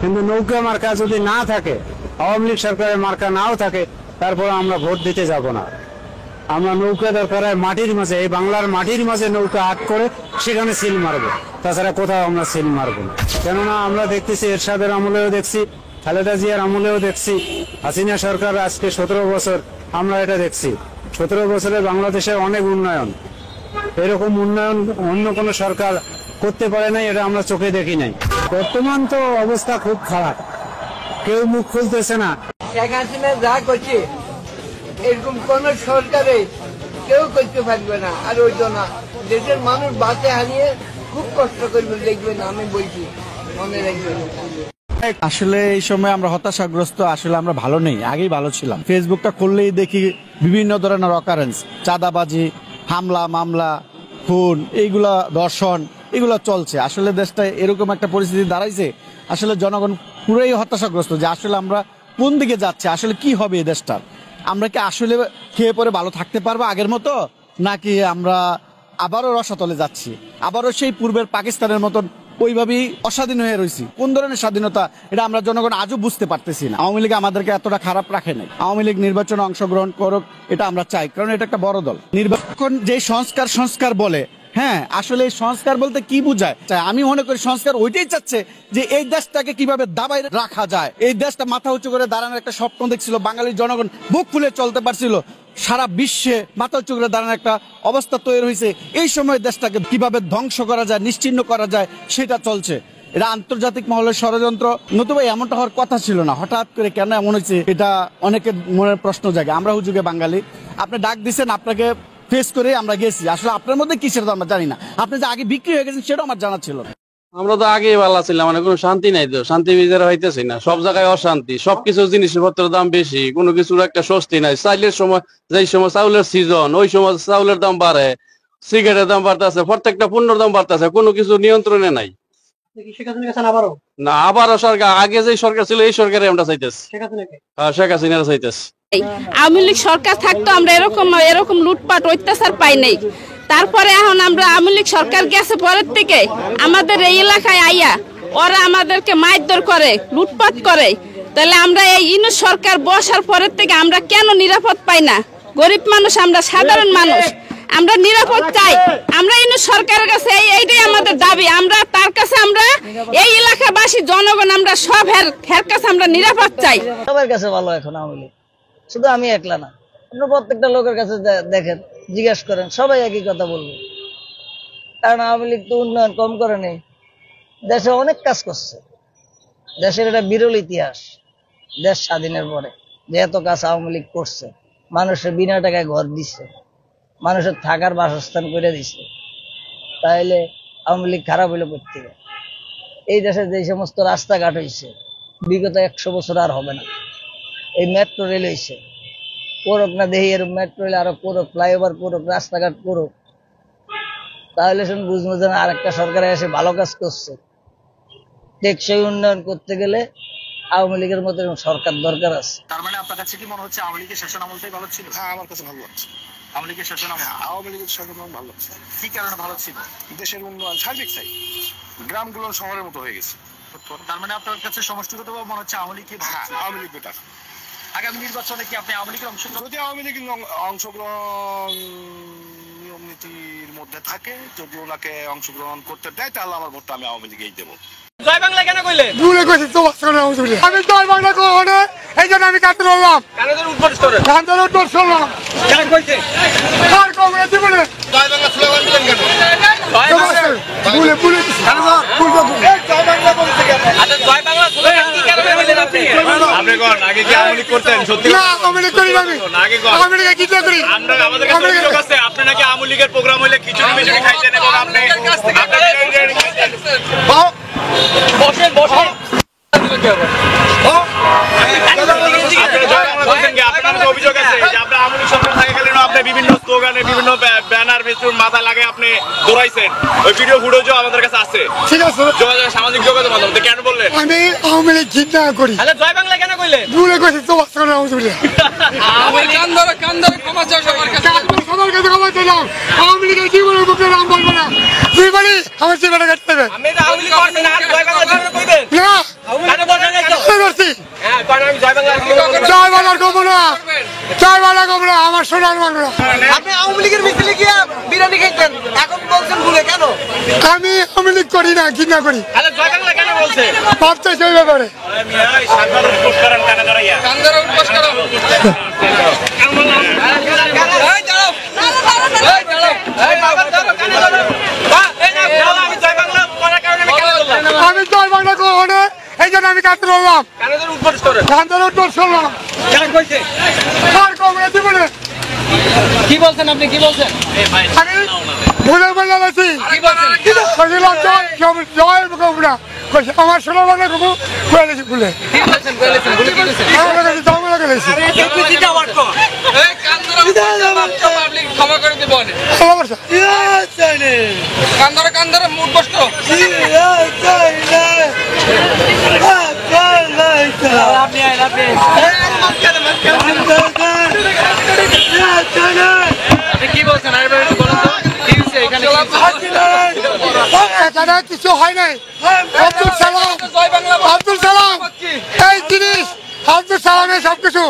কিন্তু নৌকা মার্কা যদি না থাকে, আওয়ামী লীগ সরকারের মার্কা নাও থাকে, তারপর আমরা ভোট দিতে যাব না। আমরা নৌকা দরকার মাটির মাঝে, এই বাংলার মাটির মাঝে নৌকা আট করে সেখানে সিল মারবো, তাছাড়া কোথাও আমরা সিল মারবো না। কেননা আমরা দেখতেছি এরশাদের আমলেও দেখছি, খালেদা জিয়ার আমলেও দেখছি, হাসিনা সরকার আজকে 17 বছর আমরা এটা দেখছি। 17 বছরে বাংলাদেশের অনেক উন্নয়ন, এরকম উন্নয়ন অন্য কোনো সরকার করতে পারে নাই, এটা আমরা চোখে দেখি নাই। বর্তমান তো অবস্থা খুব খারাপ, কেউ মুখ খুলতেছে না। শেখ হাসিনা যা করছে এরকম কোন সরকারে কেউ করতে পারবে না, আর ওই তো না, দেশের মানুষ বাঁচে হারিয়ে খুব কষ্ট করবে, দেখবেন, আমি বলছি, মনে রাখবেন। আসলে এই সময় আমরা হতাশাগ্রস্ত, আসলে আমরা ভালো নেই, আগেই ভালো ছিলাম। ফেসবুকটা খুললেই দেখি বিভিন্ন ধরনের অকারেন্স, চাঁদাবাজি, হামলা মামলা, খুন, এইগুলা ধর্ষণ, এগুলো চলছে। আসলে দেশটা এরকম একটা পরিস্থিতি দাঁড়াইছে, আসলে জনগণ পুরোই হতাশাগ্রস্ত যে আসলে আমরা কোন দিকে যাচ্ছি, আসলে কি হবে এই দেশটার। আমরা কি আসলে খেয়ে পরে ভালো থাকতে পারবো আগের মতো, নাকি আমরা আবারও রসাতলে যাচ্ছি, আবারও সেই পূর্বের পাকিস্তানের মতন ওইভাবেই অস্বাধীন হয়ে রয়েছি। কোন ধরনের স্বাধীনতা, এটা আমরা জনগণ আজও বুঝতে পারতেছি না। আওয়ামী লীগ আমাদেরকে এতটা খারাপ রাখে নাই। আওয়ামী লীগ নির্বাচনে অংশগ্রহণ করুক, এটা আমরা চাই, কারণ এটা একটা বড় দল। নির্বাচন যে সংস্কার বলে, হ্যাঁ, আসলে এই সংস্কার বলতে কি বোঝায়? আমি মনে করি সংস্কার ওইটাই চাচ্ছে যে এই দেশটাকে কিভাবে দাবায় রাখা যায়। এই দেশটা মাথা উঁচু করে দাঁড়ানোর একটা স্বপ্ন দেখছিল, বাঙালির জনগণ বুক ফুলে চলতে পারছিল, সারা বিশ্বে মাথা উঁচু করে দাঁড়ানোর একটা অবস্থা তৈরি হয়েছে। এই সময় দেশটাকে কিভাবে ধ্বংস করা যায়, নিশ্চিহ্ন করা যায়, সেটা চলছে। এটা আন্তর্জাতিক মহলের ষড়যন্ত্র, নতুবা এমনটা হওয়ার কথা ছিল না। হঠাৎ করে কেন এমন হয়েছে, এটা অনেকের মনের প্রশ্ন জাগে। আমরা হুজুগে বাঙালি, আপনি ডাক দিচ্ছেন, আপনাকে ফেস করে আমরা গেছি। আসলে আপনার মধ্যে কি সেটা তো আমরা জানি না। আপনি যে আগে বিক্রি হয়ে গেছেন সেটাও আমার জানা ছিল না। আমরা তো আগেই ভালো ছিলাম, মানে কোনো শান্তি নাই, তো শান্তি বিচার হইতেছি না, সব জায়গায় অশান্তি, সবকিছু জিনিসপত্রের দাম বেশি, কোনো কিছুর একটা স্বস্তি নাই। চাইলের সময়, যেই সময় চাউলের সিজন, ওই সময় চাউলের দাম বাড়ে, সিগারেটের দাম বাড়তেছে, প্রত্যেকটা পণ্যের দাম বাড়তেছে, কোনো কিছু নিয়ন্ত্রণে নাই। না, আবারও সরকার, আগে যে সরকার ছিল এই সরকারে আমরা চাইতেছি, শেখ হাসিনা চাইতেছি। আওয়ামী লীগ সরকার থাকতো আমরা এরকম লুটপাট অত্যাচার পাই নাই। তারপরে এখন আমরা আওয়ামী লীগ সরকার গেছে পরের থেকে আমাদের এই এলাকায় আইয়া ওরা আমাদেরকে মারধর করে, লুটপাট করে। তাহলে আমরা এই ইউনূস সরকার বসার পরের থেকে আমরা কেন নিরাপদ পাই না? গরিব মানুষ, আমরা সাধারণ মানুষ, আমরা নিরাপদ চাই। আমরা ইউনূস সরকারের কাছে এইটাই আমাদের দাবি। আমরা তার কাছে, আমরা এই এলাকাবাসী জনগণ, আমরা সব হের কাছে আমরা নিরাপদ চাই। সবার কাছে ভালো এখন আওয়ামী লীগ, শুধু আমি একলা না, আপনার প্রত্যেকটা লোকের কাছে দেখেন, জিজ্ঞাসা করেন, সবাই একই কথা বলবে। কারণ আওয়ামী লীগ তো উন্নয়ন কম করে নেই, দেশে অনেক কাজ করছে। দেশের এটা বিরল ইতিহাস, দেশ স্বাধীনের পরে যে এত কাজ আওয়ামী লীগ করছে। মানুষের বিনা টাকায় ঘর দিচ্ছে, মানুষের থাকার বাসস্থান করে দিচ্ছে। তাইলে আওয়ামী লীগ খারাপ হইলো প্রত্যেকে। এই দেশে যে সমস্ত রাস্তাঘাট হয়েছে বিগত 100 বছর আর হবে না। এই মেট্রো রেল হয়েছে, করুক না, দেখি এর মেট্রো রেল আরো করুক, ফ্লাইওভার করুক, রাস্তাঘাট করুক, তাহলে শুন বুঝবো যে আর একটা সরকার এসে ভালো কাজ করছে। টেকসই উন্নয়ন করতে গেলে আওয়ামী লীগের মতো সরকার দরকার আছে। তার মানে আপনার কাছে কি মনে হচ্ছে আওয়ামী লীগের শাসন আমলটাই ভালো ছিল? হ্যাঁ, আমার কাছে ভালো লাগছে। আওয়ামী লীগের শাসন আমল, আওয়ামী লীগের শাসন আমল ভালো লাগছে। কি কারণে ভালো ছিল? দেশের উন্নয়ন সার্বিক চাই, গ্রামগুলো শহরের মতো হয়ে গেছে। তার মানে আপনার কাছে সমষ্টিগতভাবে মনে হচ্ছে আওয়ামী লীগ? হ্যাঁ, আওয়ামী লীগ বেটার। আগামী নির্বাচনে কি আপনি আওয়ামী লীগের অংশগ্রহণ? যদি আওয়ামী লীগের অংশগ্রহণ নিয়ম নীতির মধ্যে থাকে, যদি ওনাকে অংশগ্রহণ করতে দেয়, তাহলে আমার ভোটটা আমি আওয়ামী লীগেই দেবো। জয় বাংলা কেন কইলে? ভুলে গেছি তো, আমি জয় বাংলা কোনে, এই জন্য আমি কাছে রইলাম। কারোদের উদ্বোধন করে গান্ধীর উত্তর শুনলাম, কেন কইছে আর কমে দিবনে জয় বাংলা স্লোগান দিলেন কেন? ভুলে ভুলে কেন স্যার ভুলবো? জয় বাংলা বলতে কেন? আচ্ছা, জয় বাংলা স্লোগান কি কারণে বললেন আপনি? আপনি কোন আগে কি আওয়ামী লীগ করতেন? সত্যি না, আওয়ামী লীগ করি আমি, আগে কোন আওয়ামী লীগ কি করি? আমরা আমাদের কাছে অভিযোগ আছে, আপনি নাকি আওয়ামী লীগের প্রোগ্রাম হইলে খিচুড়ি মিচুড়ি খাইছেন এবং আপনি বসেন বসেন। অভিযোগ আছে যে আপনি আওয়ামী লীগ সরকার থাকাকালীন আপনি বিভিন্ন স্লোগানে, বিভিন্ন ব্যানার ফেস্টুন মাথা লাগে আপনি দৌড়াইছেন। ওই ভিডিও ফুটেজও আমাদের কাছে আছে। ঠিক আছে, সামাজিক যোগাযোগ মাধ্যম। কেন বললেন? আমি আওয়ামী লীগ ঘৃণা করি। তাহলে জয় বাংলা কেন কইলেন? ভুলে গেছি তো, ক্ষমা চাও সবার কাছে। সবার কাছে ক্ষমা চাইলাম। আওয়ামী লীগের জীবনের মুখে নাম বলবো না, দুইবারই আমার জীবনে কাটতে হবে। আমি আওয়ামী লীগ করছি না, জয় বাংলা কেন কইবেন? না, কেন জয় বাংলা কমো না, জয় বাংলা কমো না, আমার সোনার বাংলা। আপনি আওয়ামী লীগের মিছিলে গিয়ে বিরিয়ানি খাইতেন, এখন বলছেন ভুলে কেন? আমি আওয়ামী লীগ করি না, ঘৃণা করি, তাহলে জয় বাংলা কেন বলছে? ভাবতে সেই ব্যাপারে আমি জয় বাংলা কমো না, এই জন্য আমি কাছে রইলাম, কান্দার উদ্বোধ করলাম। কি বলছেন আপনি, কি বলছেন? আমি ভুলে বলে গেছি, জয় কমরা আমার সোনার বাংলা কমু বলেছি ভুলে ক্ষমা করে দেবেন। কান্দারে মুড কষ্ট। কি বলছেন এখানে কিছু হয় নাই। আব্দুল সালাম এই জিনিস, আব্দুল সালামের সবকিছু